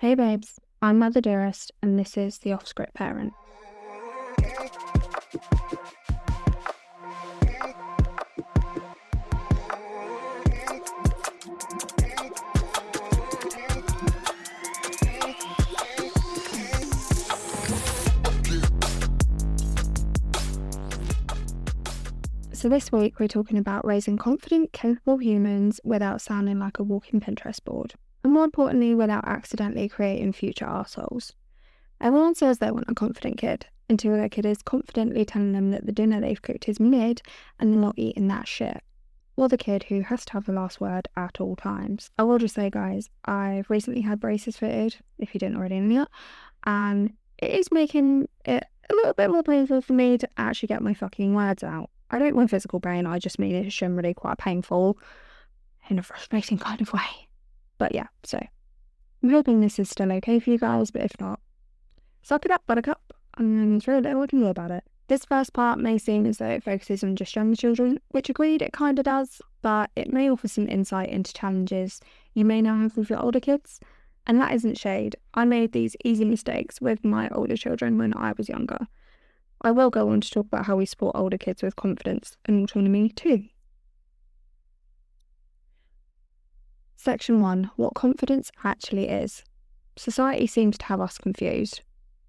Hey babes, I'm Mother Dearest, and this is the Off-Script Parent. So this week we're talking about raising confident, capable humans without sounding like a walking Pinterest board, and more importantly, without accidentally creating future arseholes. Everyone says they want a confident kid, until their kid is confidently telling them that the dinner they've cooked is mid and they're not eating that shit. Or the kid who has to have the last word at all times. I will just say, guys, I've recently had braces fitted, if you didn't already know yet, and it is making it a little bit more painful for me to actually get my fucking words out. I don't mean physical pain, I just mean it's generally quite painful in a frustrating kind of way. But yeah, so I'm hoping this is still okay for you guys, but if not, suck it up, buttercup, and there's really little we can do about it. This first part may seem as though it focuses on just younger children, which agreed, it kind of does, but it may offer some insight into challenges you may now have with your older kids. And that isn't shade. I made these easy mistakes with my older children when I was younger. I will go on to talk about how we support older kids with confidence and autonomy too. Section 1. What confidence actually is. Society seems to have us confused.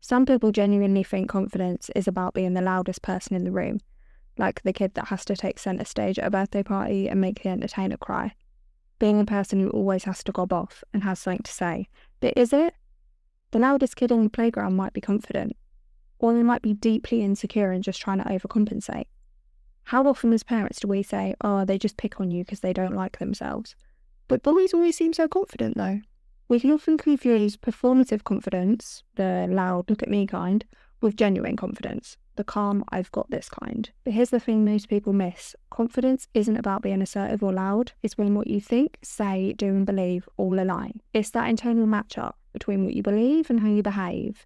Some people genuinely think confidence is about being the loudest person in the room, like the kid that has to take centre stage at a birthday party and make the entertainer cry. Being the person who always has to gob off and has something to say. But is it? The loudest kid on the playground might be confident, or they might be deeply insecure and just trying to overcompensate. How often as parents do we say, oh, they just pick on you because they don't like themselves? But bullies always seem so confident though. We can often confuse performative confidence, the loud, look at me kind, with genuine confidence, the calm, I've got this kind. But here's the thing most people miss. Confidence isn't about being assertive or loud. It's when what you think, say, do and believe all align. It's that internal matchup between what you believe and how you behave.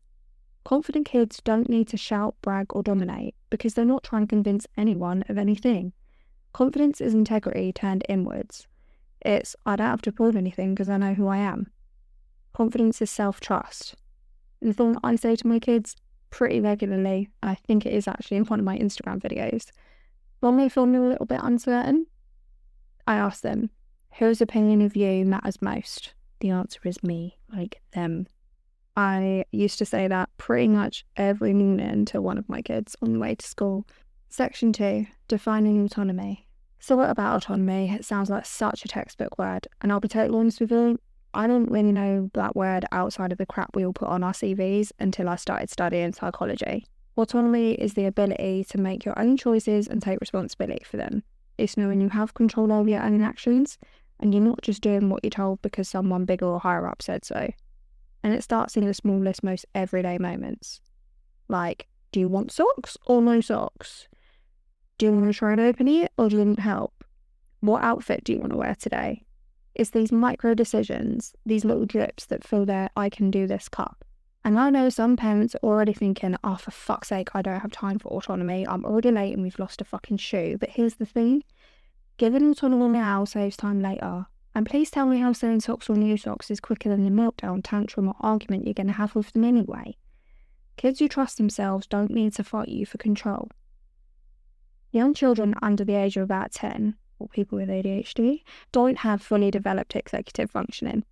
Confident kids don't need to shout, brag or dominate because they're not trying to convince anyone of anything. Confidence is integrity turned inwards. It's, I don't have to prove anything because I know who I am. Confidence is self-trust. The thing I say to my kids pretty regularly, and I think it is actually in one of my Instagram videos, when they feel a little bit uncertain, I ask them, whose opinion of you matters most? The answer is me, like them. I used to say that pretty much every morning to one of my kids on the way to school. Section 2, defining autonomy. So what about autonomy? It sounds like such a textbook word, and I'll be totally honest with you, I didn't really know that word outside of the crap we all put on our CVs until I started studying psychology. Autonomy is the ability to make your own choices and take responsibility for them. It's knowing you have control over your own actions, and you're not just doing what you're told because someone bigger or higher up said so. And it starts in the smallest, most everyday moments. Like, do you want socks or no socks? Do you want to try and open it or do you need help? What outfit do you want to wear today? It's these micro decisions, these little drips that fill their I can do this cup. And I know some parents are already thinking, oh, for fuck's sake, I don't have time for autonomy. I'm already late and we've lost a fucking shoe. But here's the thing. Giving autonomy now saves time later. And please tell me how sewing socks or new socks is quicker than the meltdown, tantrum or argument you're going to have with them anyway. Kids who trust themselves don't need to fight you for control. Young children under the age of about 10, or people with ADHD, don't have fully developed executive functioning,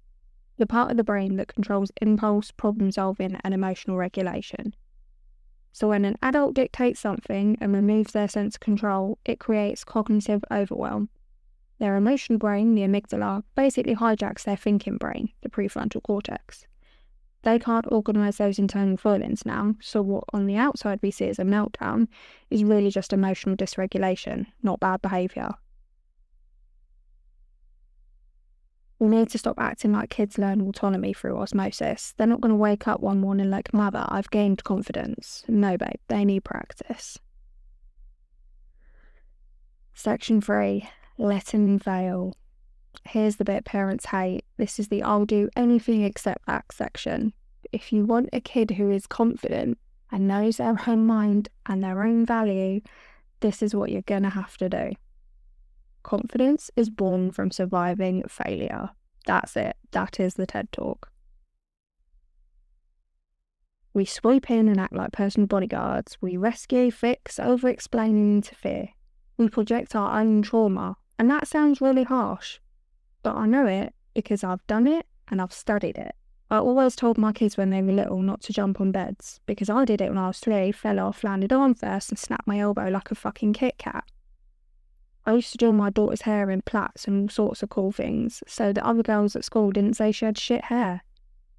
the part of the brain that controls impulse, problem solving and emotional regulation. So when an adult dictates something and removes their sense of control, it creates cognitive overwhelm. Their emotional brain, the amygdala, basically hijacks their thinking brain, the prefrontal cortex. They can't organise those internal feelings now, so what on the outside we see as a meltdown is really just emotional dysregulation, not bad behaviour. We need to stop acting like kids learn autonomy through osmosis. They're not going to wake up one morning like, mother, I've gained confidence. No, babe, they need practice. Section 3. Letting fail. Here's the bit parents hate. This is the I'll do anything except that section. If you want a kid who is confident and knows their own mind and their own value, this is what you're going to have to do. Confidence is born from surviving failure. That's it. That is the TED Talk. We swoop in and act like personal bodyguards. We rescue, fix, over-explain and interfere. We project our own trauma. And that sounds really harsh, but I know it because I've done it and I've studied it. I always told my kids when they were little not to jump on beds, because I did it when I was 3, fell off, landed arm first and snapped my elbow like a fucking Kit Kat. I used to do my daughter's hair in plaits and all sorts of cool things, so that other girls at school didn't say she had shit hair.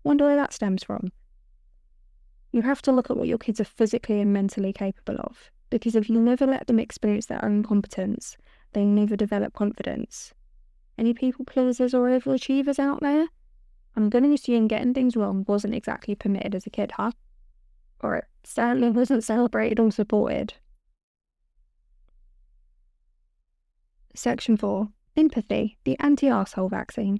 Wonder where that stems from. You have to look at what your kids are physically and mentally capable of, because if you never let them experience their own competence, they never develop confidence. Any people pleasers or overachievers out there? I'm going to assume getting things wrong wasn't exactly permitted as a kid, huh? Or it certainly wasn't celebrated or supported. Section 4. Empathy, the anti-arsehole vaccine.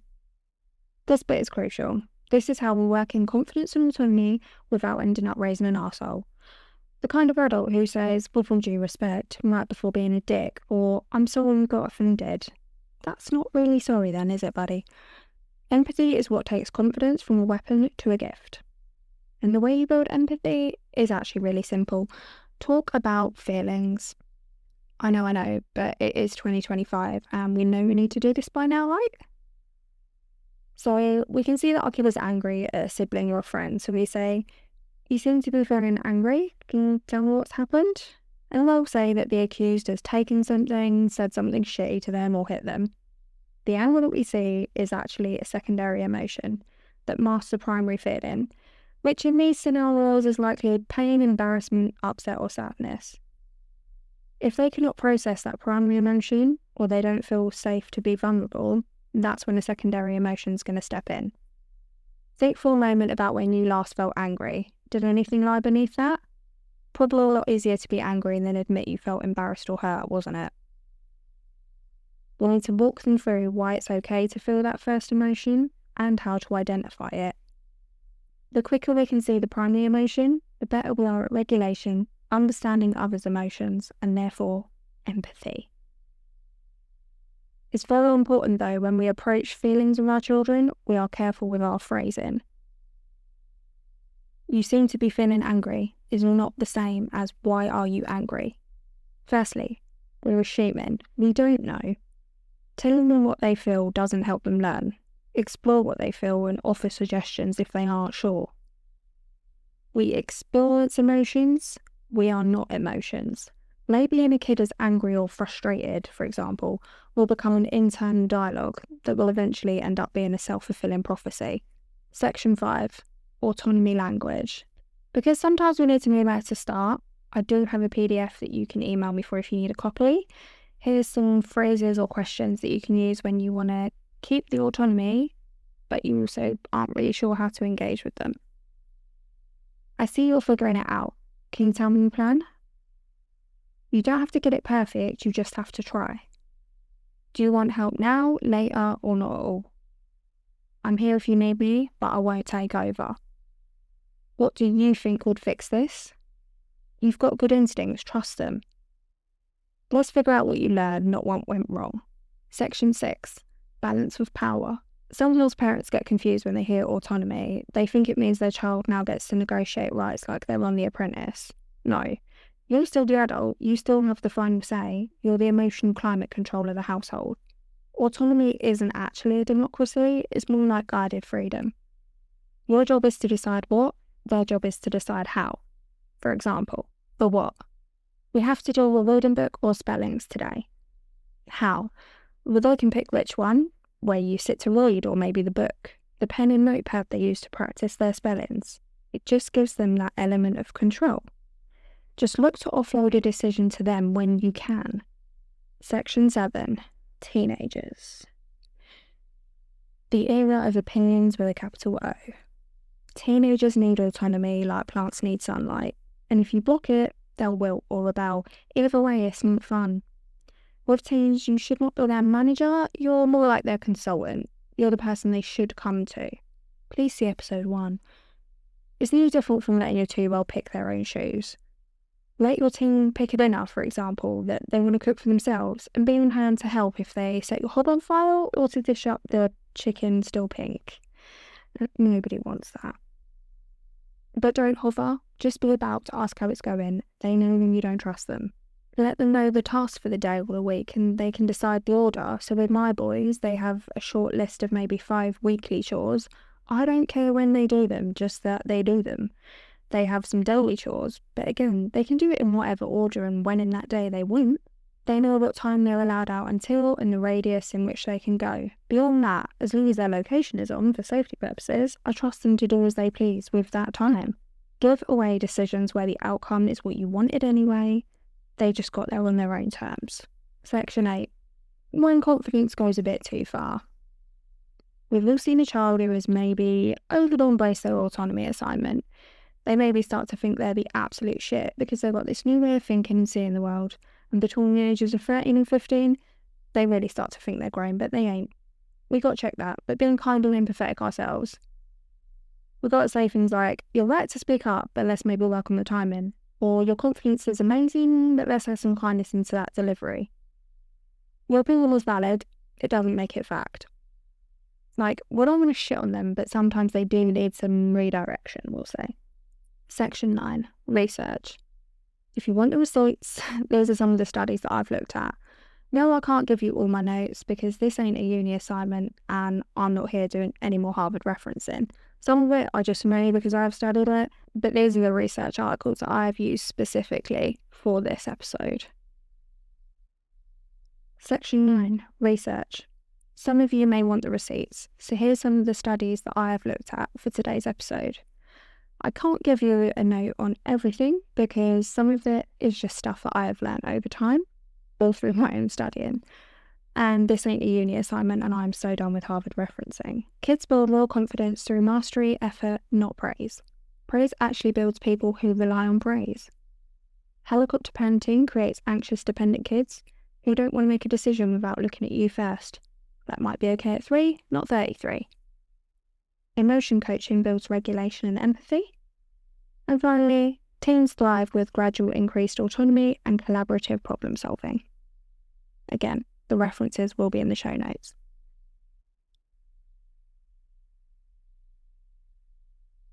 This bit is crucial. This is how we work in confidence and autonomy without ending up raising an arsehole. The kind of adult who says, with all due respect, right before being a dick, or I'm sorry you got offended. That's not really sorry then, is it, buddy? Empathy is what takes confidence from a weapon to a gift. And the way you build empathy is actually really simple. Talk about feelings. I know, but it is 2025 and we know we need to do this by now, right? So we can see that our kid is angry at a sibling or a friend, so we say, "You seem to be very angry, can you tell me what's happened?" And they'll say that the accused has taken something, said something shitty to them or hit them. The anger that we see is actually a secondary emotion that masks the primary feeling, which in these scenarios is likely pain, embarrassment, upset or sadness. If they cannot process that primary emotion, or they don't feel safe to be vulnerable, that's when a secondary emotion is going to step in. Think for a moment about when you last felt angry. Did anything lie beneath that? Probably a lot easier to be angry than admit you felt embarrassed or hurt, wasn't it? We need to walk them through why it's okay to feel that first emotion and how to identify it. The quicker we can see the primary emotion, the better we are at regulation, understanding others' emotions, and therefore empathy. It's very important though, when we approach feelings of our children, we are careful with our phrasing. "You seem to be feeling angry" is not the same as "why are you angry?" Firstly, we're assuming we don't know. Telling them what they feel doesn't help them learn. Explore what they feel and offer suggestions if they aren't sure. We experience emotions, we are not emotions. Labeling a kid as angry or frustrated, for example, will become an internal dialogue that will eventually end up being a self-fulfilling prophecy. Section 5. Autonomy language. Because sometimes we need to know where to start, I do have a PDF that you can email me for if you need a copy. Here's some phrases or questions that you can use when you want to keep the autonomy, but you also aren't really sure how to engage with them. "I see you're figuring it out. Can you tell me your plan?" You don't have to get it perfect, you just have to try. "Do you want help now, later, or not at all?" "I'm here if you need me, but I won't take over." "What do you think would fix this?" "You've got good instincts, trust them." Let's figure out what you learned, not what went wrong. Section 6. Balance with power. Sometimes parents get confused when they hear autonomy. They think it means their child now gets to negotiate rights like they're on The Apprentice. No. You're still the adult, you still have the final say, you're the emotional climate control of the household. Autonomy isn't actually a democracy, it's more like guided freedom. Your job is to decide what, their job is to decide how. For example, the what. We have to do a reading book or spellings today. How? Well, they can pick which one, where you sit to read, or maybe the book, the pen and notepad they use to practice their spellings. It just gives them that element of control. Just look to offload a decision to them when you can. Section 7. Teenagers. The era of opinions with a capital O. Teenagers need autonomy like plants need sunlight, and if you block it, they'll wilt or rebel. Either way, it's not fun. With teens, you should not be their manager, you're more like their consultant. You're the person they should come to. Please see episode 1. It's no different from letting your 2-year-old pick their own shoes. Let your teen pick a dinner, for example, that they want to cook for themselves, and be on hand to help if they set your hob on fire or to dish up the chicken still pink. Nobody wants that. But don't hover, just be about to ask how it's going. They know when you don't trust them. Let them know the task for the day or the week and they can decide the order. So with my boys, they have a short list of maybe 5 weekly chores. I don't care when they do them, just that they do them. They have some daily chores, but again, they can do it in whatever order and when in that day they want. They know what time they're allowed out until and the radius in which they can go. Beyond that, as long as their location is on for safety purposes, I trust them to do as they please with that time. Give away decisions where the outcome is what you wanted anyway. They just got there on their own terms. Section 8. When confidence goes a bit too far. We've all seen a child who is maybe over-embraced their autonomy assignment. They maybe start to think they're the absolute shit because they've got this new way of thinking and seeing the world. And between the ages of 13 and 15, they really start to think they're grown, but they ain't. We got to check that, but being kind and empathetic ourselves. We got to say things like, you're right to speak up, but let's maybe work on the timing. Or your confidence is amazing, but let's have some kindness into that delivery. Your opinion was valid, it doesn't make it fact. Like, we don't want to shit on them, but sometimes they do need some redirection, we'll say. Section 9. Research. If you want the receipts, those are some of the studies that I've looked at. No, I can't give you all my notes because this ain't a uni assignment and I'm not here doing any more Harvard referencing. Some of it I just know because I've studied it, but these are the research articles that I've used specifically for this episode. Section 9. Research. Some of you may want the receipts, so here's some of the studies that I have looked at for today's episode. I can't give you a note on everything because some of it is just stuff that I have learned over time or through my own studying. And this ain't a uni assignment and I'm so done with Harvard referencing. Kids build real confidence through mastery, effort, not praise. Praise actually builds people who rely on praise. Helicopter parenting creates anxious dependent kids who don't want to make a decision without looking at you first. That might be okay at 3, not 33. Emotion coaching builds regulation and empathy. And finally, teens thrive with gradual increased autonomy and collaborative problem solving. Again, the references will be in the show notes.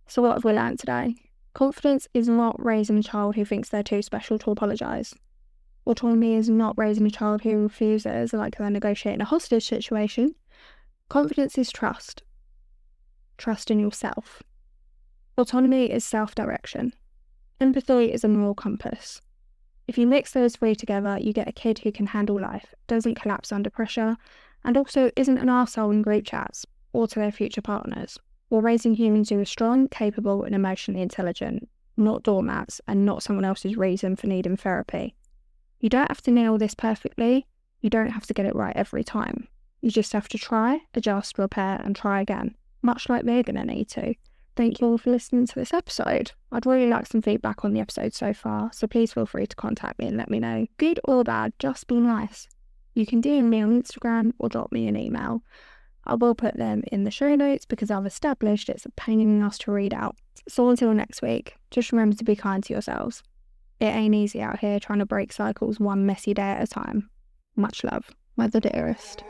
So what have we learned today? Confidence is not raising a child who thinks they're too special to apologise. Autonomy is not raising a child who refuses, like they're negotiating a hostage situation. Confidence is trust. Trust in yourself. Autonomy is self-direction. Empathy is a moral compass. If you mix those 3 together, you get a kid who can handle life, doesn't collapse under pressure, and also isn't an arsehole in group chats or to their future partners. We're raising humans who are strong, capable, and emotionally intelligent, not doormats and not someone else's reason for needing therapy. You don't have to nail this perfectly. You don't have to get it right every time. You just have to try, adjust, repair, and try again, much like we're going to need to. Thank you all for listening to this episode. I'd really like some feedback on the episode so far, so please feel free to contact me and let me know. Good or bad, just be nice. You can DM me on Instagram or drop me an email. I will put them in the show notes because I've established it's a pain in the ass to read out. So until next week, just remember to be kind to yourselves. It ain't easy out here trying to break cycles one messy day at a time. Much love, Mother Dearest.